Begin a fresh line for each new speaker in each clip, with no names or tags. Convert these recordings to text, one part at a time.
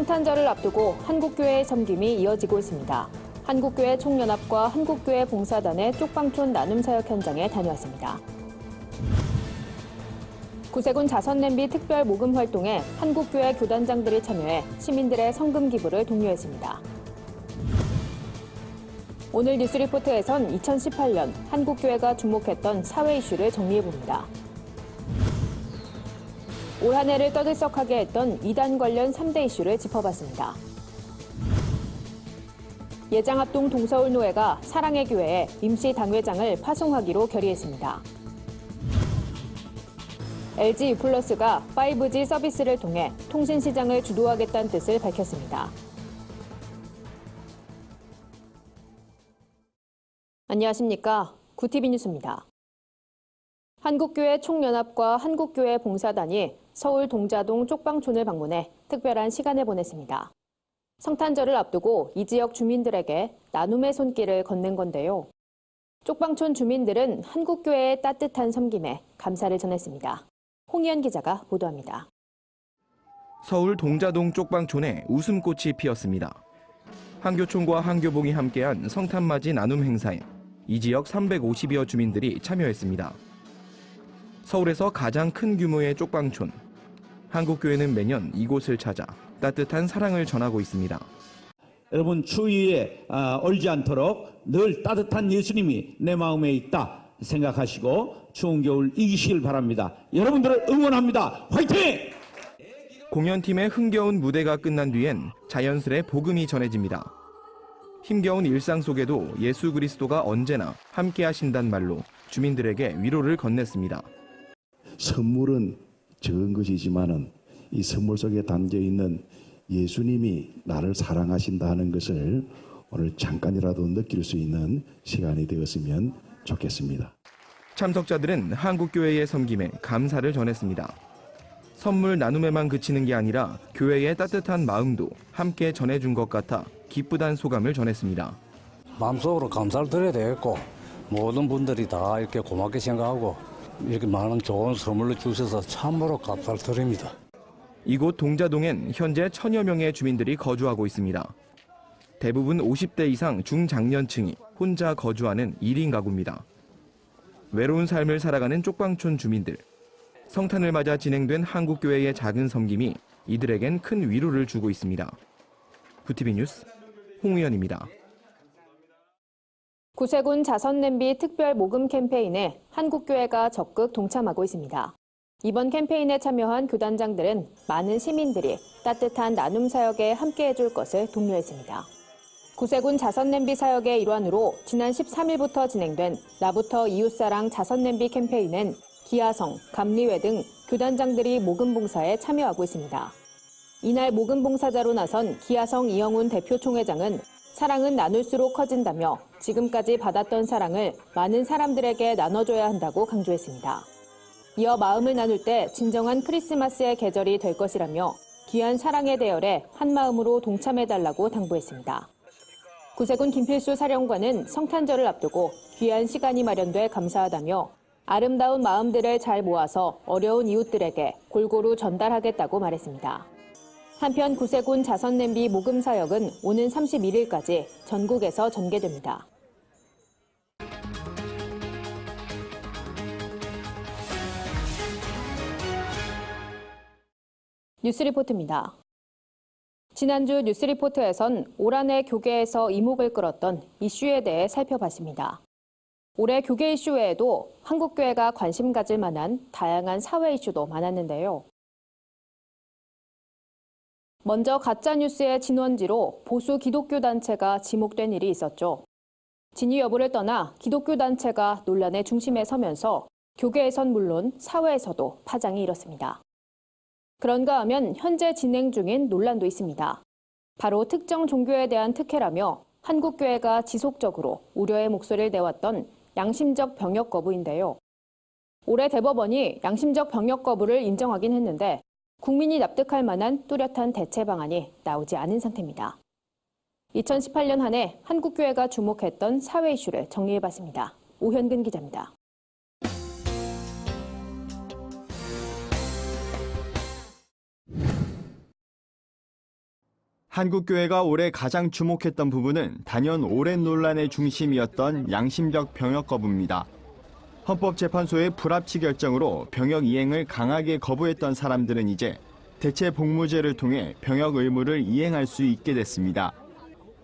성탄절을 앞두고 한국교회의 섬김이 이어지고 있습니다. 한국교회 총연합과 한국교회 봉사단의 쪽방촌 나눔 사역 현장에 다녀왔습니다. 구세군 자선냄비 특별 모금 활동에 한국교회 교단장들이 참여해 시민들의 성금 기부를 독려했습니다. 오늘 뉴스리포트에선 2018년 한국교회가 주목했던 사회 이슈를 정리해봅니다. 올 한 해를 떠들썩하게 했던 이단 관련 3대 이슈를 짚어봤습니다. 예장합동 동서울노회가 사랑의 교회에 임시 당회장을 파송하기로 결의했습니다. LG U+가 5G 서비스를 통해 통신시장을 주도하겠다는 뜻을 밝혔습니다. 안녕하십니까. 구티비 뉴스입니다. 한국교회 총연합과 한국교회 봉사단이 서울 동자동 쪽방촌을 방문해 특별한 시간을 보냈습니다. 성탄절을 앞두고 이 지역 주민들에게 나눔의 손길을 건넨 건데요. 쪽방촌 주민들은 한국교회의 따뜻한 섬김에 감사를 전했습니다. 홍희연 기자가 보도합니다.
서울 동자동 쪽방촌에 웃음꽃이 피었습니다. 한교총과 한교봉이 함께한 성탄맞이 나눔 행사에 이 지역 350여 주민들이 참여했습니다. 서울에서 가장 큰 규모의 쪽방촌. 한국교회는 매년 이곳을 찾아 따뜻한 사랑을 전하고 있습니다.
여러분 추위에 얼지 않도록 늘 따뜻한 예수님이 내 마음에 있다 생각하시고 추운 겨울 이기시길 바랍니다. 여러분들을 응원합니다. 화이팅!
공연팀의 흥겨운 무대가 끝난 뒤엔 자연스레 복음이 전해집니다. 힘겨운 일상 속에도 예수 그리스도가 언제나 함께 하신단 말로 주민들에게 위로를 건넸습니다.
선물은 적은 것이지만은 이 선물 속에 담겨 있는 예수님이 나를 사랑하신다 하는 것을 오늘 잠깐이라도 느낄 수 있는 시간이 되었으면 좋겠습니다.
참석자들은 한국교회의 섬김에 감사를 전했습니다. 선물 나눔에만 그치는 게 아니라 교회의 따뜻한 마음도 함께 전해준 것 같아 기쁘단 소감을 전했습니다.
마음속으로 감사를 드려야 되겠고 모든 분들이 다 이렇게 고맙게 생각하고 이렇게 많은 좋은 선물을 주셔서 참으로 감사를 드립니다.
이곳 동자동엔 현재 1000여 명의 주민들이 거주하고 있습니다. 대부분 50대 이상 중장년층이 혼자 거주하는 1인 가구입니다. 외로운 삶을 살아가는 쪽방촌 주민들. 성탄을 맞아 진행된 한국교회의 작은 섬김이 이들에겐 큰 위로를 주고 있습니다. 구티비 뉴스 홍의연입니다.
구세군 자선냄비 특별 모금 캠페인에 한국교회가 적극 동참하고 있습니다. 이번 캠페인에 참여한 교단장들은 많은 시민들이 따뜻한 나눔 사역에 함께해줄 것을 독려했습니다. 구세군 자선냄비 사역의 일환으로 지난 13일부터 진행된 나부터 이웃사랑 자선냄비 캠페인은 기아성, 감리회 등 교단장들이 모금 봉사에 참여하고 있습니다. 이날 모금 봉사자로 나선 기아성 이영훈 대표 총회장은 사랑은 나눌수록 커진다며 지금까지 받았던 사랑을 많은 사람들에게 나눠줘야 한다고 강조했습니다. 이어 마음을 나눌 때 진정한 크리스마스의 계절이 될 것이라며 귀한 사랑의 대열에 한마음으로 동참해달라고 당부했습니다. 구세군 김필수 사령관은 성탄절을 앞두고 귀한 시간이 마련돼 감사하다며 아름다운 마음들을 잘 모아서 어려운 이웃들에게 골고루 전달하겠다고 말했습니다. 한편 구세군 자선냄비 모금 사역은 오는 31일까지 전국에서 전개됩니다. 뉴스리포트입니다. 지난주 뉴스리포트에선 올 한 해 교계에서 이목을 끌었던 이슈에 대해 살펴봤습니다. 올해 교계 이슈 외에도 한국교회가 관심 가질 만한 다양한 사회 이슈도 많았는데요. 먼저 가짜뉴스의 진원지로 보수 기독교 단체가 지목된 일이 있었죠. 진위 여부를 떠나 기독교 단체가 논란의 중심에 서면서 교계에선 물론 사회에서도 파장이 일었습니다. 그런가 하면 현재 진행 중인 논란도 있습니다. 바로 특정 종교에 대한 특혜라며 한국교회가 지속적으로 우려의 목소리를 내왔던 양심적 병역 거부인데요. 올해 대법원이 양심적 병역 거부를 인정하긴 했는데 국민이 납득할 만한 뚜렷한 대체 방안이 나오지 않은 상태입니다. 2018년 한 해 한국교회가 주목했던 사회 이슈를 정리해봤습니다. 오현근 기자입니다.
한국교회가 올해 가장 주목했던 부분은 단연 오랜 논란의 중심이었던 양심적 병역 거부입니다. 헌법재판소의 불합치 결정으로 병역 이행을 강하게 거부했던 사람들은 이제 대체 복무제를 통해 병역 의무를 이행할 수 있게 됐습니다.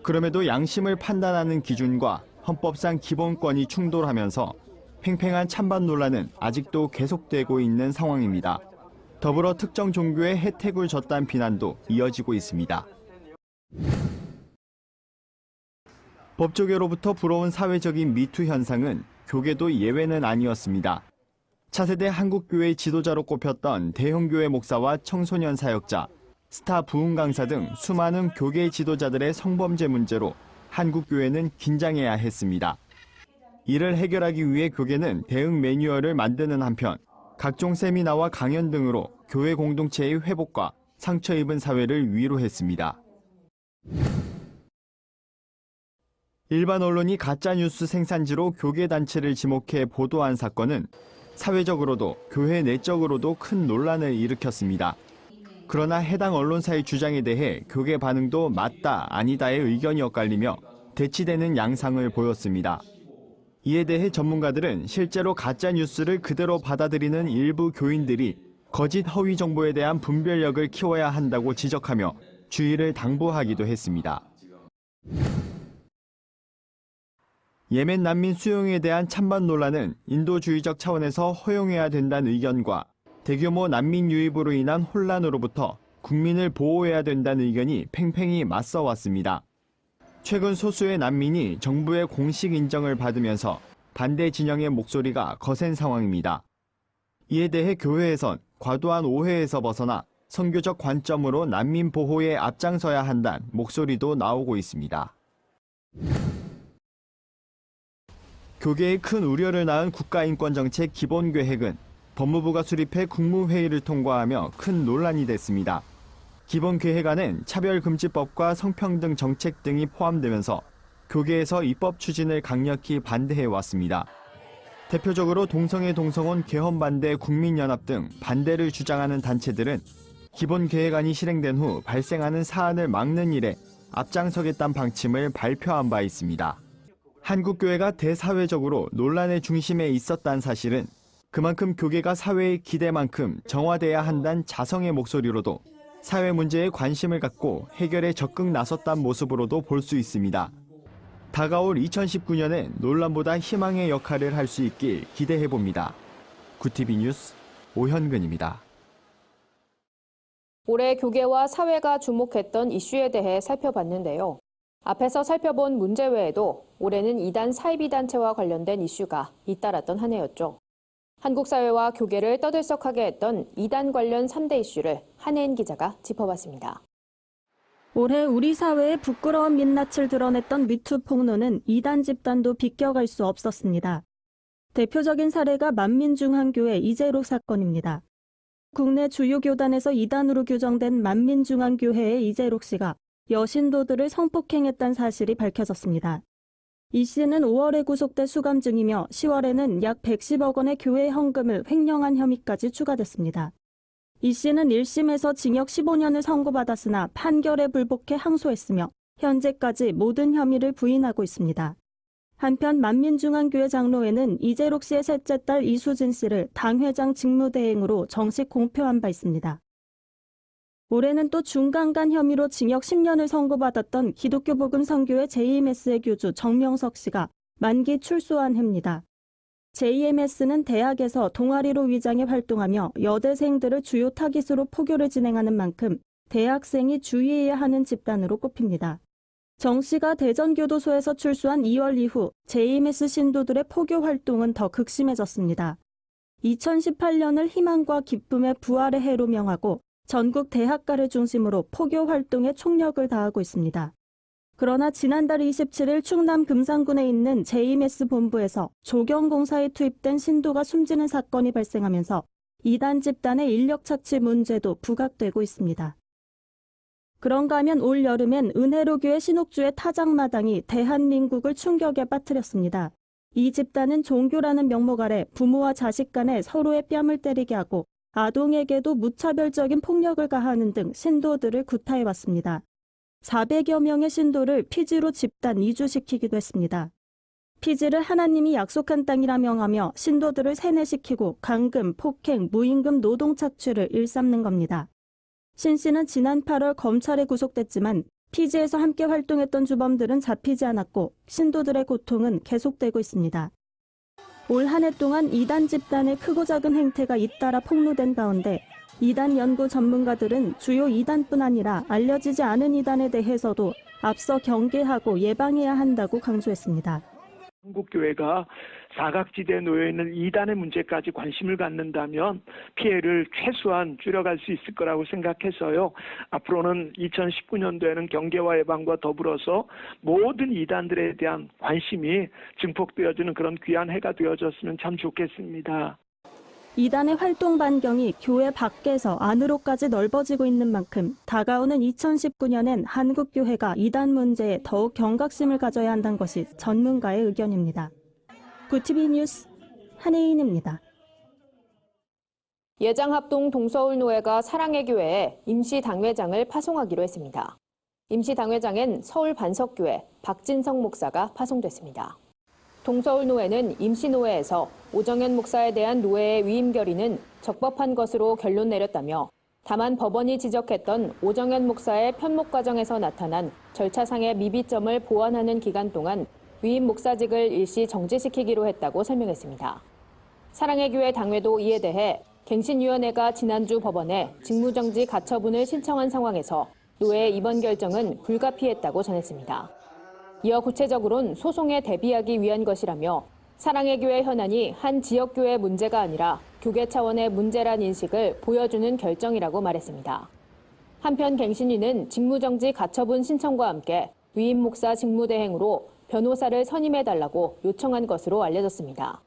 그럼에도 양심을 판단하는 기준과 헌법상 기본권이 충돌하면서 팽팽한 찬반 논란은 아직도 계속되고 있는 상황입니다. 더불어 특정 종교에 혜택을 줬다는 비난도 이어지고 있습니다. 법조계로부터 불어온 사회적인 미투 현상은 교계도 예외는 아니었습니다. 차세대 한국교회 지도자로 꼽혔던 대형교회 목사와 청소년 사역자, 스타 부흥 강사 등 수많은 교계 지도자들의 성범죄 문제로 한국교회는 긴장해야 했습니다. 이를 해결하기 위해 교계는 대응 매뉴얼을 만드는 한편 각종 세미나와 강연 등으로 교회 공동체의 회복과 상처 입은 사회를 위로했습니다. 일반 언론이 가짜뉴스 생산지로 교계단체를 지목해 보도한 사건은 사회적으로도 교회 내적으로도 큰 논란을 일으켰습니다. 그러나 해당 언론사의 주장에 대해 교계 반응도 맞다, 아니다의 의견이 엇갈리며 대치되는 양상을 보였습니다. 이에 대해 전문가들은 실제로 가짜뉴스를 그대로 받아들이는 일부 교인들이 거짓 허위 정보에 대한 분별력을 키워야 한다고 지적하며 주의를 당부하기도 했습니다. 예멘 난민 수용에 대한 찬반 논란은 인도주의적 차원에서 허용해야 된다는 의견과 대규모 난민 유입으로 인한 혼란으로부터 국민을 보호해야 된다는 의견이 팽팽히 맞서왔습니다. 최근 소수의 난민이 정부의 공식 인정을 받으면서 반대 진영의 목소리가 거센 상황입니다. 이에 대해 교회에선 과도한 오해에서 벗어나 선교적 관점으로 난민 보호에 앞장서야 한다는 목소리도 나오고 있습니다. 교계의 큰 우려를 낳은 국가인권정책 기본계획은 법무부가 수립해 국무회의를 통과하며 큰 논란이 됐습니다. 기본계획안은 차별금지법과 성평등 정책 등이 포함되면서 교계에서 입법 추진을 강력히 반대해왔습니다. 대표적으로 동성애 동성혼 개헌 반대 국민연합 등 반대를 주장하는 단체들은 기본계획안이 실행된 후 발생하는 사안을 막는 일에 앞장서겠다는 방침을 발표한 바 있습니다. 한국교회가 대사회적으로 논란의 중심에 있었다는 사실은 그만큼 교계가 사회의 기대만큼 정화돼야 한다는 자성의 목소리로도 사회 문제에 관심을 갖고 해결에 적극 나섰다는 모습으로도 볼 수 있습니다. 다가올 2019년엔 논란보다 희망의 역할을 할 수 있길 기대해봅니다. 구티비 뉴스 오현근입니다.
올해 교계와 사회가 주목했던 이슈에 대해 살펴봤는데요. 앞에서 살펴본 문제 외에도 올해는 이단 사이비 단체와 관련된 이슈가 잇따랐던 한 해였죠. 한국 사회와 교계를 떠들썩하게 했던 이단 관련 3대 이슈를 한혜인 기자가 짚어봤습니다.
올해 우리 사회의 부끄러운 민낯을 드러냈던 미투 폭로는 이단 집단도 비껴갈 수 없었습니다. 대표적인 사례가 만민중앙교회 이재록 사건입니다. 국내 주요 교단에서 이단으로 규정된 만민중앙교회의 이재록 씨가 여신도들을 성폭행했다는 사실이 밝혀졌습니다. 이 씨는 5월에 구속돼 수감 중이며 10월에는 약 110억 원의 교회 헌금을 횡령한 혐의까지 추가됐습니다. 이 씨는 1심에서 징역 15년을 선고받았으나 판결에 불복해 항소했으며 현재까지 모든 혐의를 부인하고 있습니다. 한편 만민중앙교회 장로회는 이재록 씨의 셋째 딸 이수진 씨를 당회장 직무대행으로 정식 공표한 바 있습니다. 올해는 또 중간간 혐의로 징역 10년을 선고받았던 기독교 복음 선교회 JMS의 교주 정명석 씨가 만기 출소한 해입니다. JMS는 대학에서 동아리로 위장해 활동하며 여대생들을 주요 타깃으로 포교를 진행하는 만큼 대학생이 주의해야 하는 집단으로 꼽힙니다. 정 씨가 대전교도소에서 출소한 2월 이후 JMS 신도들의 포교 활동은 더 극심해졌습니다. 2018년을 희망과 기쁨의 부활의 해로 명하고 전국 대학가를 중심으로 포교 활동에 총력을 다하고 있습니다. 그러나 지난달 27일 충남 금산군에 있는 JMS 본부에서 조경공사에 투입된 신도가 숨지는 사건이 발생하면서 이단 집단의 인력 착취 문제도 부각되고 있습니다. 그런가 하면 올 여름엔 은혜로교회 신옥주의 타작마당이 대한민국을 충격에 빠뜨렸습니다. 이 집단은 종교라는 명목 아래 부모와 자식 간에 서로의 뺨을 때리게 하고 아동에게도 무차별적인 폭력을 가하는 등 신도들을 구타해왔습니다. 400여 명의 신도를 피지로 집단 이주시키기도 했습니다. 피지를 하나님이 약속한 땅이라 명하며 신도들을 세뇌시키고 강금, 폭행, 무임금 노동 착취를 일삼는 겁니다. 신 씨는 지난 8월 검찰에 구속됐지만 피지에서 함께 활동했던 주범들은 잡히지 않았고 신도들의 고통은 계속되고 있습니다. 올 한 해 동안 이단 집단의 크고 작은 행태가 잇따라 폭로된 가운데 이단 연구 전문가들은 주요 이단뿐 아니라 알려지지 않은 이단에 대해서도 앞서 경계하고 예방해야 한다고 강조했습니다.
한국교회가 사각지대에 놓여있는 이단의 문제까지 관심을 갖는다면 피해를 최소한 줄여갈 수 있을 거라고 생각해서요. 앞으로는 2019년도에는 경계와 예방과 더불어서 모든 이단들에 대한 관심이 증폭되어지는 그런 귀한 해가 되어졌으면 참 좋겠습니다.
이단의 활동 반경이 교회 밖에서 안으로까지 넓어지고 있는 만큼 다가오는 2019년엔 한국교회가 이단 문제에 더욱 경각심을 가져야 한다는 것이 전문가의 의견입니다. 구티비 뉴스 한혜인입니다.
예장합동 동서울노회가 사랑의 교회에 임시당회장을 파송하기로 했습니다. 임시당회장엔 서울반석교회 박진성 목사가 파송됐습니다. 동서울노회는 임시노회에서 오정현 목사에 대한 노회의 위임 결의는 적법한 것으로 결론 내렸다며 다만 법원이 지적했던 오정현 목사의 편목 과정에서 나타난 절차상의 미비점을 보완하는 기간 동안 위임 목사직을 일시 정지시키기로 했다고 설명했습니다. 사랑의 교회 당회도 이에 대해 갱신위원회가 지난주 법원에 직무정지 가처분을 신청한 상황에서 노회의 이번 결정은 불가피했다고 전했습니다. 이어 구체적으로는 소송에 대비하기 위한 것이라며 사랑의 교회 현안이 한 지역교회 문제가 아니라 교계 차원의 문제란 인식을 보여주는 결정이라고 말했습니다. 한편 갱신위는 직무정지 가처분 신청과 함께 위임 목사 직무대행으로 변호사를 선임해달라고 요청한 것으로 알려졌습니다.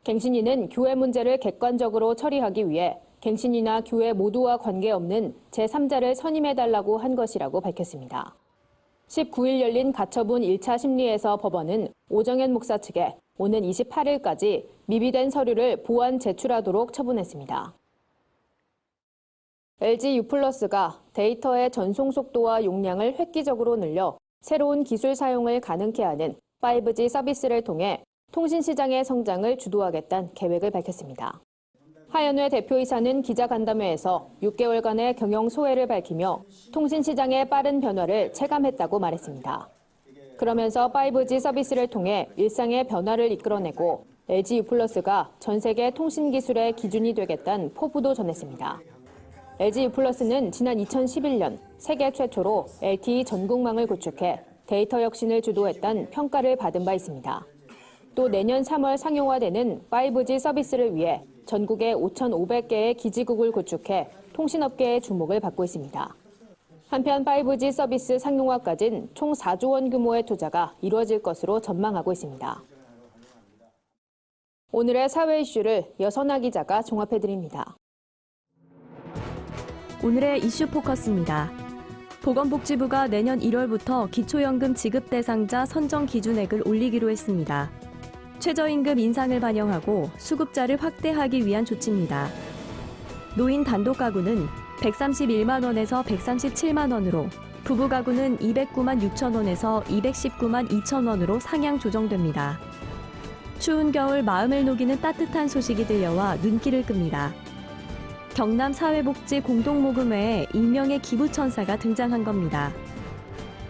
갱신위는 교회 문제를 객관적으로 처리하기 위해 갱신위나 교회 모두와 관계없는 제3자를 선임해달라고 한 것이라고 밝혔습니다. 19일 열린 가처분 1차 심리에서 법원은 오정현 목사 측에 오는 28일까지 미비된 서류를 보완 제출하도록 처분했습니다. LG U+가 데이터의 전송 속도와 용량을 획기적으로 늘려 새로운 기술 사용을 가능케 하는 5G 서비스를 통해 통신시장의 성장을 주도하겠다는 계획을 밝혔습니다. 하연회 대표이사는 기자간담회에서 6개월간의 경영 소회를 밝히며 통신시장의 빠른 변화를 체감했다고 말했습니다. 그러면서 5G 서비스를 통해 일상의 변화를 이끌어내고 LG U+가 전 세계 통신 기술의 기준이 되겠다는 포부도 전했습니다. LG U+는 지난 2011년 세계 최초로 LTE 전국망을 구축해 데이터 혁신을 주도했다는 평가를 받은 바 있습니다. 또 내년 3월 상용화되는 5G 서비스를 위해 전국에 5,500개의 기지국을 구축해 통신업계의 주목을 받고 있습니다. 한편 5G 서비스 상용화까지는 총 4조 원 규모의 투자가 이루어질 것으로 전망하고 있습니다. 오늘의 사회 이슈를 여선아 기자가 종합해드립니다.
오늘의 이슈 포커스입니다. 보건복지부가 내년 1월부터 기초연금 지급 대상자 선정 기준액을 올리기로 했습니다. 최저임금 인상을 반영하고 수급자를 확대하기 위한 조치입니다. 노인 단독 가구는 131만 원에서 137만 원으로, 부부 가구는 209만 6천 원에서 219만 2천 원으로 상향 조정됩니다. 추운 겨울 마음을 녹이는 따뜻한 소식이 들려와 눈길을 끕니다. 경남 사회복지 공동모금회에 익명의 기부천사가 등장한 겁니다.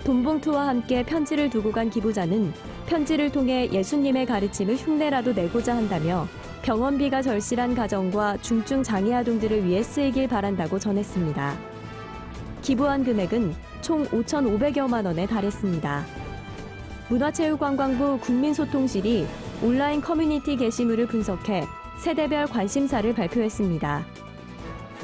돈봉투와 함께 편지를 두고 간 기부자는 편지를 통해 예수님의 가르침을 흉내라도 내고자 한다며 병원비가 절실한 가정과 중증 장애 아동들을 위해 쓰이길 바란다고 전했습니다. 기부한 금액은 총 5,500여만 원에 달했습니다. 문화체육관광부 국민소통실이 온라인 커뮤니티 게시물을 분석해 세대별 관심사를 발표했습니다.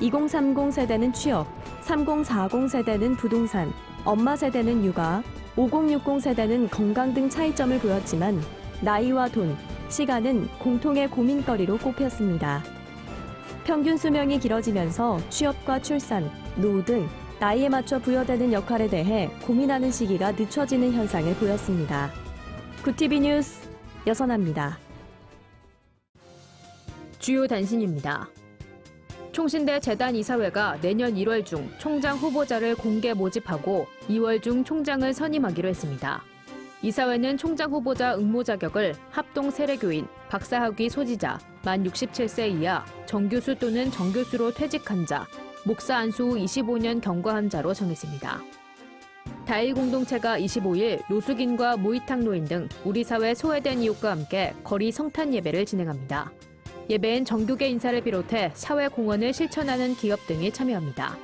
2030 세대는 취업, 3040 세대는 부동산, 엄마 세대는 육아, 5060 세대는 건강 등 차이점을 보였지만 나이와 돈, 시간은 공통의 고민거리로 꼽혔습니다. 평균 수명이 길어지면서 취업과 출산, 노후 등 나이에 맞춰 부여되는 역할에 대해 고민하는 시기가 늦춰지는 현상을 보였습니다. 구티비 뉴스 여선아입니다.
주요 단신입니다. 총신대 재단 이사회가 내년 1월 중 총장 후보자를 공개 모집하고 2월 중 총장을 선임하기로 했습니다. 이사회는 총장 후보자 응모 자격을 합동 세례교인, 박사학위 소지자, 만 67세 이하, 정교수 또는 정교수로 퇴직한 자, 목사 안수 후 25년 경과한 자로 정했습니다. 다일 공동체가 25일 노숙인과 무이탁 노인 등 우리 사회 소외된 이웃과 함께 거리 성탄 예배를 진행합니다. 예배엔 정교계 인사를 비롯해 사회 공헌을 실천하는 기업 등이 참여합니다.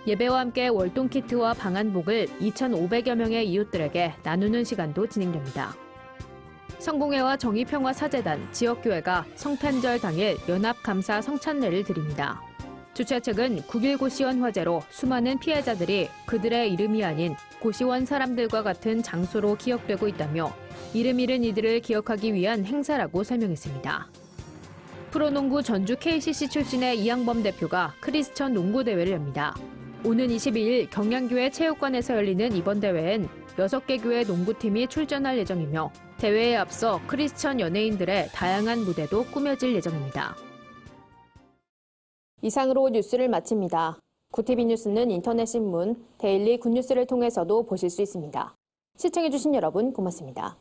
예배와 함께 월동 키트와 방한복을 2,500여 명의 이웃들에게 나누는 시간도 진행됩니다. 성공회와 정의평화사재단, 지역교회가 성탄절 당일 연합감사 성찬례를 드립니다. 주최 측은 9.19 고시원 화재로 수많은 피해자들이 그들의 이름이 아닌 고시원 사람들과 같은 장소로 기억되고 있다며 이름 잃은 이들을 기억하기 위한 행사라고 설명했습니다. 프로농구 전주 KCC 출신의 이양범 대표가 크리스천 농구대회를 엽니다. 오는 22일 경양교회 체육관에서 열리는 이번 대회엔 6개 교회 농구팀이 출전할 예정이며 대회에 앞서 크리스천 연예인들의 다양한 무대도 꾸며질 예정입니다. 이상으로 뉴스를 마칩니다. 구티비 뉴스는 인터넷 신문, 데일리 굿뉴스를 통해서도 보실 수 있습니다. 시청해주신 여러분 고맙습니다.